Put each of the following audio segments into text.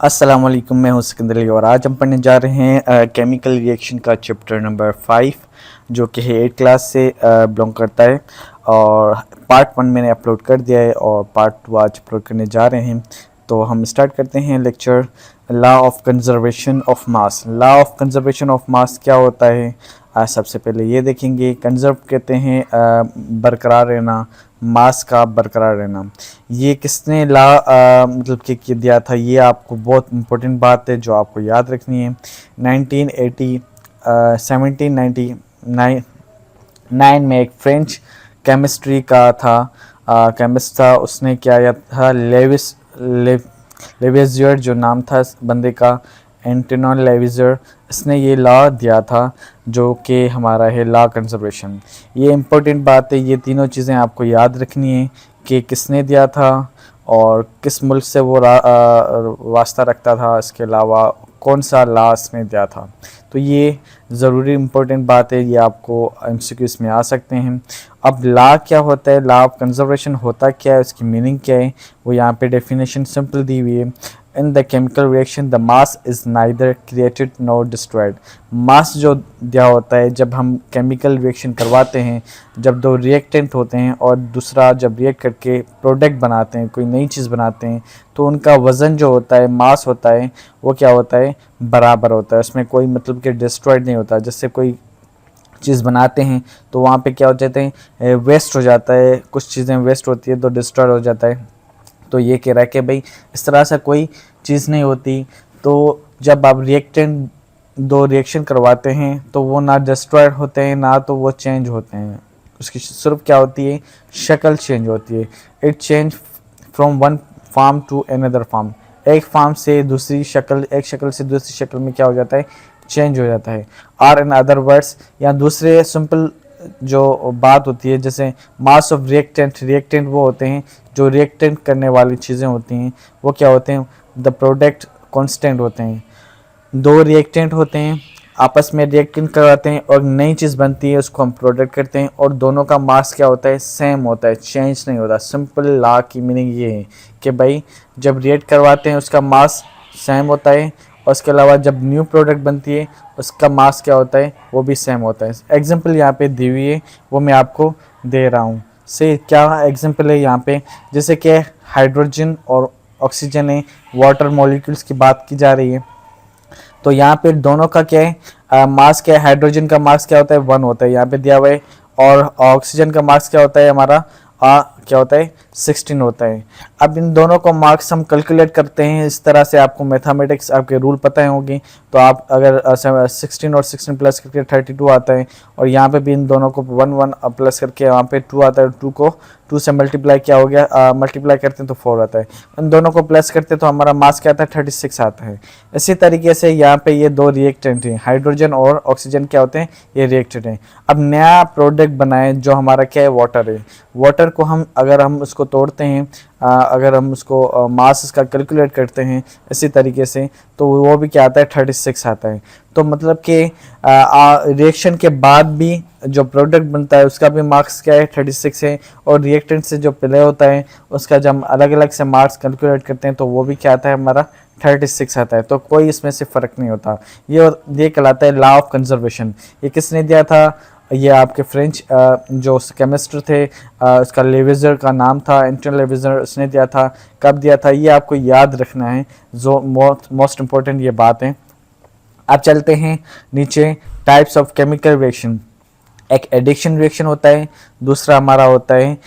अस्सलामुअलैकुम, मैं हूं सिकंदर अली और आज हम पढ़ने जा रहे हैं केमिकल रिएक्शन का चैप्टर नंबर 5 जो कि है 8 क्लास से बिलोंग करता है। और पार्ट 1 मैंने अपलोड कर दिया है और पार्ट 2 आज अपलोड करने जा रहे हैं। तो हम स्टार्ट करते हैं lecture. Law of conservation of mass. Law of conservation of mass क्या होता है? सबसे पहले ये देखेंगे। कंजर्व कहते हैं बरकरार रहना, मास का बरकरार रहना। ये किसने ला मतलब कि दिया था? ये आपको बहुत इम्पोर्टेंट बात है जो आपको याद रखनी है। 1799 में एक फ्रेंच केमिस्ट्री का था केमिस्ट था, उसने क्या किया था? लेविजियर जो नाम था इस बंदे का, एंटोन लेविजियर, इसने ये लॉ दिया था जो कि हमारा है लॉ कंजर्वेशन। ये इम्पोर्टेंट बात है, ये तीनों चीज़ें आपको याद रखनी है कि किसने दिया था और किस मुल्क से वो वास्ता रखता था, इसके अलावा कौन सा लॉ इसने दिया था। तो ये ज़रूरी इम्पोर्टेंट बात है, ये आपको एमसीक्यूज़ में आ सकते हैं। अब लॉ क्या होता है, लॉ ऑफ कंजर्वेशन होता क्या है, उसकी मीनिंग क्या है, वो यहाँ पे डेफिनेशन सिंपल दी हुई है। In the chemical reaction the mass is neither created nor destroyed. Mass जो दिया होता है जब हम केमिकल रिएक्शन करवाते हैं, जब दो रिएक्टेंट होते हैं और दूसरा जब रिएक्ट करके प्रोडक्ट बनाते हैं, कोई नई चीज़ बनाते हैं, तो उनका वज़न जो होता है, मास होता है, वो क्या होता है? बराबर होता है। उसमें कोई मतलब कि डिस्ट्रॉयड नहीं होता। जैसे कोई चीज़ बनाते हैं तो वहाँ पे क्या हो जाते हैं? वेस्ट हो जाता है, कुछ चीज़ें वेस्ट होती है तो डिस्ट्रॉय हो जाता है। तो ये कह रहा है कि भाई इस तरह से कोई चीज़ नहीं होती। तो जब आप दो रिएक्शन करवाते हैं तो वो ना डिस्ट्रॉयड होते हैं ना तो वो चेंज होते हैं। उसकी सिर्फ क्या होती है? शक्ल चेंज होती है। It change from one form to another form. एक फार्म से दूसरी शक्ल, एक शक्ल से दूसरी शक्ल में क्या हो जाता है? चेंज हो जाता है। और इन अदर वर्ड्स, या दूसरे सिंपल जो बात होती है, जैसे मास ऑफ रिएक्टेंट, रिएक्टेंट वो होते हैं जो रिएक्टेंट करने वाली चीज़ें होती हैं, वो क्या होते हैं? द प्रोडक्ट कांस्टेंट होते हैं। दो रिएक्टेंट होते हैं, आपस में रिएक्टेंट करवाते हैं और नई चीज़ बनती है, उसको हम प्रोडक्ट करते हैं और दोनों का मास क्या होता है? सेम होता है, चेंज नहीं होता। सिंपल लॉ की मीनिंग ये है कि भाई जब रिएक्ट करवाते हैं उसका मास सेम होता है और उसके अलावा जब न्यू प्रोडक्ट बनती है उसका मास क्या होता है? वो भी सेम होता है। एग्जांपल यहाँ पे दी हुई है, वो मैं आपको दे रहा हूँ। से क्या एग्जांपल है यहाँ पे? जैसे कि हाइड्रोजन और ऑक्सीजन है, वाटर मॉलिक्यूल्स की बात की जा रही है। तो यहाँ पे दोनों का क्या है? मास क्या है? हाइड्रोजन का मास क्या होता है? 1 होता है, यहाँ पे दिया हुआ है। और ऑक्सीजन का मास क्या होता है हमारा? क्या होता है? 16 होता है। अब इन दोनों को मार्क्स हम कैलकुलेट करते हैं इस तरह से। आपको मैथमेटिक्स आपके रूल पता होंगे, तो आप अगर 16 और 16 प्लस करके 32 आता है और यहाँ पे भी इन दोनों को 1 प्लस करके वहाँ पे 2 आता है। 2 को 2 से मल्टीप्लाई क्या हो गया? मल्टीप्लाई करते हैं तो 4 आता है। इन दोनों को प्लस करते हैं तो हमारा मास क्या आता है? 36 आता है। इसी तरीके से यहाँ पे ये दो रिएक्टेंट हैं, हाइड्रोजन और ऑक्सीजन क्या होते हैं? ये रिएक्टेंट हैं। अब नया प्रोडक्ट बनाए जो हमारा क्या है? वाटर है। वाटर को हम अगर हम उसको तोड़ते हैं, अगर हम उसको मास इसका कैलकुलेट करते हैं इसी तरीके से, तो वो भी क्या आता है? 36 आता है। तो मतलब कि रिएक्शन के बाद भी जो प्रोडक्ट बनता है उसका भी मार्क्स क्या है? 36 है। और रिएक्टेंट से जो पहले होता है उसका जब हम अलग अलग से मार्क्स कैलकुलेट करते हैं तो वो भी क्या आता है? हमारा 36 आता है। तो कोई इसमें से फ़र्क नहीं होता। ये कहलाता है लॉ ऑफ कंजर्वेशन। ये किसने दिया था? ये आपके फ्रेंच जो केमिस्ट थे, उसका लेविजर का नाम था, एंटोन लेविजर, उसने दिया था। कब दिया था? ये आपको याद रखना है, जो मोस्ट इम्पोर्टेंट ये बात है। अब चलते हैं नीचे। Types of chemical reaction. एक एडिक्शन रिएक्शन होता है, दूसरा हमारा होता है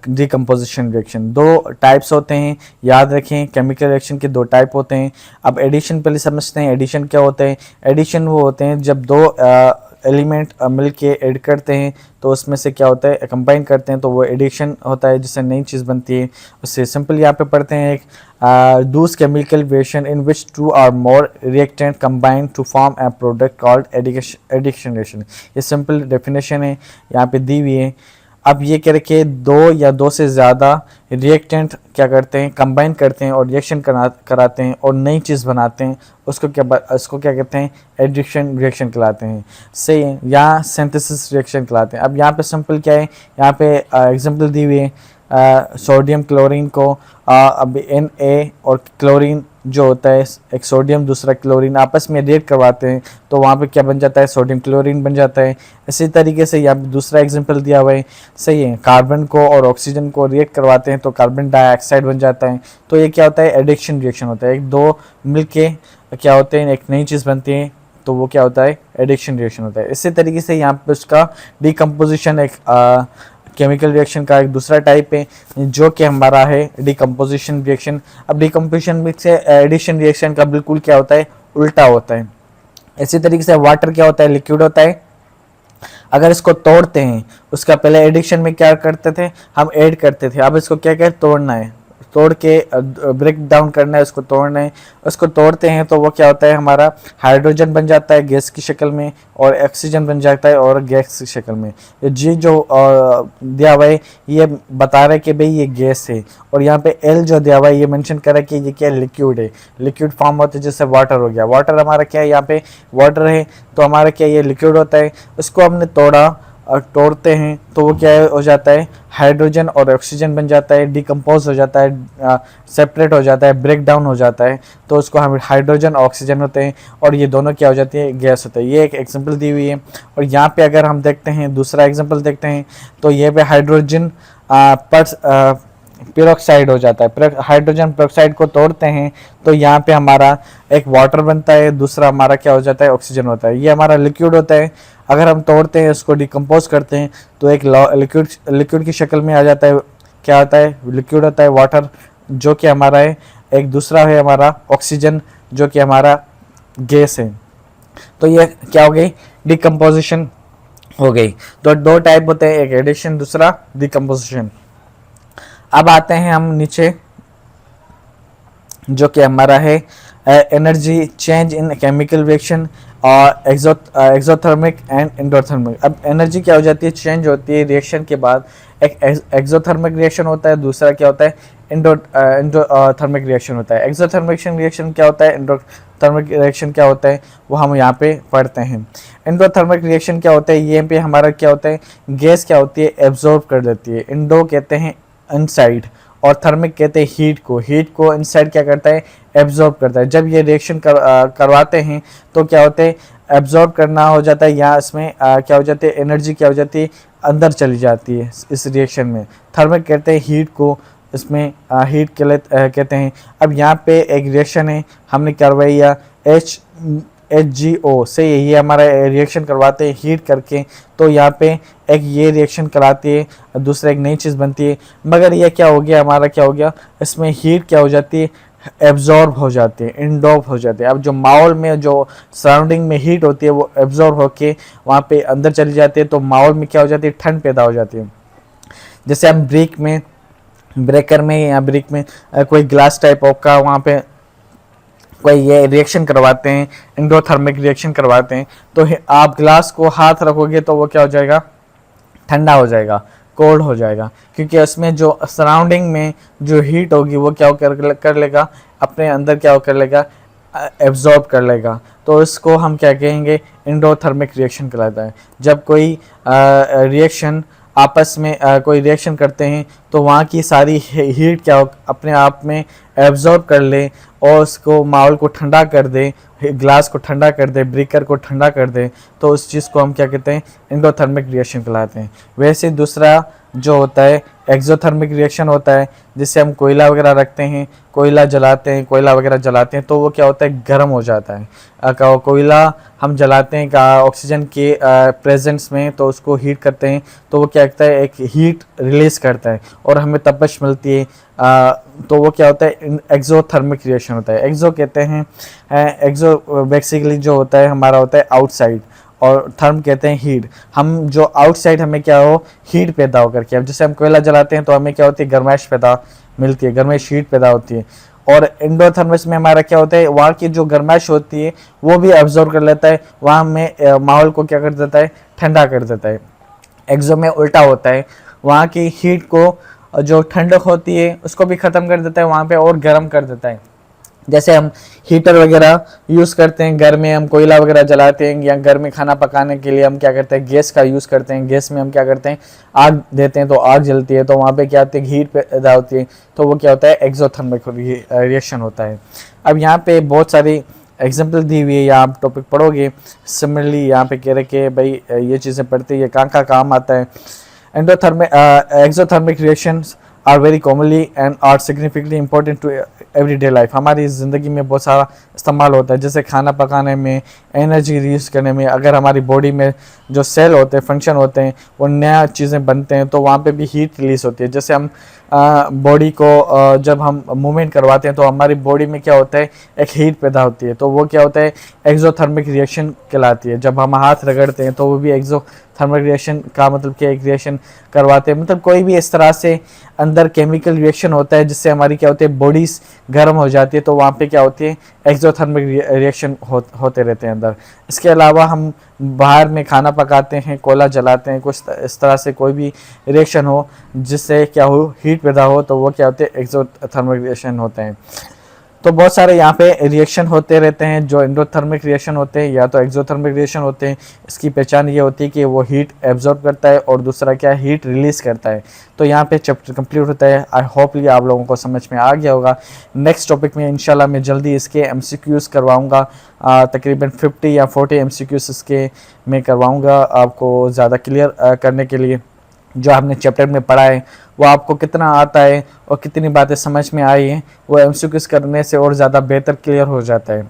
डिकम्पोजिशन रिएक्शन। दो टाइप्स होते हैं, याद रखें। केमिकल रिएक्शन के दो टाइप होते हैं। अब एडिशन पहले समझते हैं। एडिशन क्या होता है? एडिशन वो होते हैं जब दो एलिमेंट मिल के ऐड करते हैं तो उसमें से क्या होता है? कंबाइन करते हैं तो वो एडिशन होता है, जिससे नई चीज़ बनती है। उससे सिंपल यहाँ पे पढ़ते हैं एक दूस chemical reaction in which 2 or more reactant combine to form a product called addiction reaction. ये सिंपल डेफिनेशन है, यहाँ पे दी हुई है। अब ये कह रखे दो या दो से ज़्यादा रिएक्टेंट क्या करते हैं? कंबाइन करते हैं और रिएक्शन कराते हैं और नई चीज़ बनाते हैं, उसको क्या कहते हैं? एडिक्शन रिएक्शन कहलाते हैं। से यहाँ सिंथेसिस रिएक्शन कहलाते हैं। अब यहाँ पे सिंपल क्या है? यहाँ पे एग्जांपल दी हुई है। सोडियम क्लोरीन को अब Na और क्लोरीन जो होता है, एक सोडियम दूसरा क्लोरीन आपस में रिएक्ट करवाते हैं तो वहाँ पे क्या बन जाता है, सोडियम क्लोरीन बन जाता है। इसी तरीके से यहाँ पे दूसरा एग्जांपल दिया हुआ है, सही है, कार्बन को और ऑक्सीजन को रिएक्ट करवाते हैं तो कार्बन डाइऑक्साइड बन जाता है। तो ये क्या होता है, एडिक्शन रिएक्शन होता है, एक दो मिलके क्या होते हैं, एक नई चीज़ बनती है, तो वो क्या होता है, एडिक्शन रिएक्शन होता है। इसी तरीके से यहाँ पे उसका डिकम्पोजिशन एक केमिकल रिएक्शन का एक दूसरा टाइप है जो कि हमारा है डिकम्पोजिशन रिएक्शन। अब डिकम्पोजिशन से एडिशन रिएक्शन का बिल्कुल क्या होता है, उल्टा होता है। इसी तरीके से वाटर क्या होता है, लिक्विड होता है, अगर इसको तोड़ते हैं, उसका पहले एडिक्शन में क्या करते थे, हम ऐड करते थे, अब इसको क्या क्या तोड़ना है, तोड़ के ब्रेक डाउन करना है, उसको तोड़ना है। उसको तोड़ते हैं तो वो क्या होता है, हमारा हाइड्रोजन बन जाता है गैस की शक्ल में और ऑक्सीजन बन जाता है और गैस की शक्ल में। ये जी जो दिया हुआ है ये बता रहा है कि भाई ये गैस है, और यहाँ पे एल जो दिया हुआ है ये मेंशन कर रहा है कि ये क्या लिक्विड है, लिक्विड फॉर्म होता है, जैसे वाटर हो गया, वाटर हमारा क्या है, यहाँ पे वाटर है तो हमारा क्या ये लिक्विड होता है। उसको हमने तोड़ा और तोड़ते हैं तो वो क्या हो जाता है, हाइड्रोजन और ऑक्सीजन बन जाता है, डिकम्पोज हो जाता है, सेपरेट हो जाता है, ब्रेक डाउन हो जाता है, तो उसको हम हाइड्रोजन ऑक्सीजन होते हैं और ये दोनों क्या हो जाती है, गैस होता है। ये एक एग्जांपल दी हुई है। और यहाँ पे अगर हम देखते हैं दूसरा एग्जांपल देखते हैं तो ये पे हाइड्रोजन पेरोक्साइड हो जाता है, हाइड्रोजन पेरोक्साइड को तोड़ते हैं तो यहाँ पे हमारा एक वाटर बनता है, दूसरा हमारा क्या हो जाता है, ऑक्सीजन होता है। ये हमारा लिक्विड होता है, अगर हम तोड़ते हैं उसको डिकम्पोज करते हैं तो एक लिक्विड की शक्ल में आ जाता है, क्या होता है, लिक्विड होता है, वाटर जो कि हमारा है, एक दूसरा है हमारा ऑक्सीजन जो कि हमारा गैस है। तो ये क्या हो गई, डिकम्पोजिशन हो गई। तो दो टाइप होते हैं, एक एडिशन दूसरा डिकम्पोजिशन। अब आते हैं हम नीचे जो कि हमारा है energy change in chemical reaction और एक्सोथर्मिक एंड एंडोथर्मिक। अब एनर्जी क्या हो जाती है, चेंज होती है रिएक्शन के बाद। एक एक्सोथर्मिक रिएक्शन होता है, दूसरा क्या होता है, एंडोथर्मिक रिएक्शन होता है। एक्सोथर्मिक रिएक्शन क्या होता है, एंडोथर्मिक रिएक्शन क्या होता है, वो हम यहाँ पे पढ़ते हैं। एंडोथर्मिक रिएक्शन क्या होता है, ये पे हमारा क्या होता है, गैस क्या होती है, एब्जॉर्ब कर लेती है। इंडो कहते हैं इनसाइड और थर्मिक कहते हैं हीट को इनसाइड क्या करता है, एब्जॉर्ब करता है। जब ये रिएक्शन करवाते हैं तो क्या होते हैं, एब्जॉर्ब करना हो जाता है, यहाँ इसमें क्या हो जाती है, एनर्जी क्या हो जाती है, अंदर चली जाती है इस रिएक्शन में। थर्मिक कहते हैं हीट को, इसमें हीट के लिए कहते हैं। अब यहाँ पे एक रिएक्शन है, हमने करवाई HGO से, ये हमारा रिएक्शन करवाते हैं हीट करके, तो यहाँ पे एक ये रिएक्शन कराती है, दूसरा एक नई चीज़ बनती है। मगर ये क्या हो गया, हमारा क्या हो गया, इसमें हीट क्या हो जाती है, एब्जॉर्ब हो जाती है, इंडोप हो जाती है। अब जो माहौल में जो सराउंडिंग में हीट होती है वो एब्जॉर्ब होके वहाँ पे अंदर चली जाती है, तो माहौल में क्या हो जाती है, ठंड पैदा हो जाती है। जैसे हम ब्रेकर में या ब्रिक में कोई ग्लास टाइप ऑफ का वहाँ पे कोई ये रिएक्शन करवाते हैं, एंडोथर्मिक रिएक्शन करवाते हैं, तो आप ग्लास को हाथ रखोगे तो वो क्या हो जाएगा, ठंडा हो जाएगा, कोल्ड हो जाएगा, क्योंकि उसमें जो सराउंडिंग में जो हीट होगी वो क्या कर लेगा, अपने अंदर क्या कर लेगा, एब्जॉर्ब कर लेगा। तो इसको हम क्या कहेंगे, एंडोथर्मिक रिएक्शन कहलाता है। जब कोई रिएक्शन आपस में कोई रिएक्शन करते हैं तो वहाँ की सारी हीट क्या अपने आप में एब्जॉर्ब कर ले और उसको माहौल को ठंडा कर दे, ग्लास को ठंडा कर दे, ब्रेकर को ठंडा कर दे, तो उस चीज़ को हम क्या कहते हैं, एंडोथर्मिक रिएक्शन कहलाते हैं। वैसे दूसरा जो होता है एक्सोथर्मिक रिएक्शन होता है, जिससे हम कोयला वगैरह रखते हैं, कोयला जलाते हैं, कोयला वगैरह जलाते हैं तो वो क्या होता है, गर्म हो जाता है। कोयला हम जलाते हैं ऑक्सीजन के प्रेजेंस में, तो उसको हीट करते हैं तो वो क्या करता है, एक हीट रिलीज करता है और हमें तपश मिलती है। तो वो क्या होता है, एक्सोथर्मिक रिएक्शन होता है। एक्सो कहते हैं, एक्सो बेसिकली जो होता है हमारा होता है आउटसाइड, और थर्म कहते हैं हीट। हम जो आउटसाइड हमें क्या हो, हीट पैदा होकर के, अब जैसे हम कोयला जलाते हैं तो हमें क्या होती है, गर्माइश पैदा मिलती है, गर्माइश हीट पैदा होती है। और एंडोथर्मिस में हमारा क्या होता है, वहाँ की जो गर्माइश होती है वो भी एब्जॉर्ब कर लेता है, वहाँ में माहौल को क्या कर देता है, ठंडा कर देता है। एक्सो में उल्टा होता है, वहाँ की हीट को जो ठंडक होती है उसको भी ख़त्म कर देता है वहाँ पे और गर्म कर देता है। जैसे हम हीटर वगैरह यूज़ करते हैं, घर में हम कोयला वगैरह जलाते हैं, या घर में खाना पकाने के लिए हम क्या करते हैं, गैस का यूज़ करते हैं। गैस में हम क्या करते हैं, आग देते हैं तो आग जलती है, तो वहाँ पे क्या होती है, हीट पैदा होती है, तो वो क्या होता है, एक्सोथर्मिक रिएक्शन होता है। अब यहाँ पे बहुत सारी एग्जाम्पल दी हुई है, या आप टॉपिक पढ़ोगे। सिमिलरली यहाँ पे कह रहे कि भाई ये चीज़ें पढ़ते ये कहाँ काम आता है। Endothermic exothermic reactions are very commonly and are significantly important to everyday life. हमारी ज़िंदगी में बहुत सारा इस्तेमाल होता है, जैसे खाना पकाने में, एनर्जी रिलीज करने में। अगर हमारी बॉडी में जो सेल होते हैं, फंक्शन होते हैं, वो नया चीज़ें बनते हैं, तो वहाँ पे भी हीट रिलीज होती है। जैसे हम बॉडी को जब हम मूवमेंट करवाते हैं तो हमारी बॉडी में क्या होता है, एक हीट पैदा होती है, तो वो क्या होता है, एक्सोथर्मिक रिएक्शन कहलाती है। जब हम हाथ रगड़ते हैं तो वो भी एक्सोथर्मिक रिएक्शन का मतलब क्या, एक रिएक्शन करवाते हैं। मतलब कोई भी इस तरह से अंदर केमिकल रिएक्शन होता है जिससे हमारी क्या होती है, बॉडीज गर्म हो जाती है, तो वहाँ पे क्या होती है, एक्सोथर्मिक रिएक्शन होते रहते हैं अंदर। इसके अलावा हम बाहर में खाना पकाते हैं, कोयला जलाते हैं, कुछ इस तरह से कोई भी रिएक्शन हो जिससे क्या हो, हीट पैदा हो, तो वो क्या होते हैं, एक्सोथर्मिक रिएक्शन होते हैं। तो बहुत सारे यहाँ पे रिएक्शन होते रहते हैं जो एंडोथर्मिक रिएक्शन होते हैं या तो एक्सोथर्मिक रिएक्शन होते हैं। इसकी पहचान ये होती है कि वो हीट एब्जॉर्ब करता है और दूसरा क्या, हीट रिलीज करता है। तो यहाँ पे चैप्टर कंप्लीट होता है। आई होप ये आप लोगों को समझ में आ गया होगा। नेक्स्ट टॉपिक में इंशाल्लाह मैं जल्दी इसके एमसीक्यूज़ करवाऊँगा, तकरीबन 50 या 40 एमसीक्यूज़ इसके मैं करवाऊँगा आपको ज़्यादा क्लियर करने के लिए। जो आपने चैप्टर में पढ़ा है वो आपको कितना आता है और कितनी बातें समझ में आई हैं, वो एमसीक्यूज़ करने से और ज़्यादा बेहतर क्लियर हो जाता है।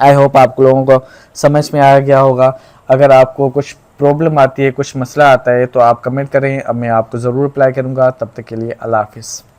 आई होप आप लोगों को समझ में आ गया होगा। अगर आपको कुछ प्रॉब्लम आती है, कुछ मसला आता है, तो आप कमेंट करें, अब मैं आपको ज़रूर रिप्लाई करूँगा। तब तक के लिए अल्लाह हाफिज़।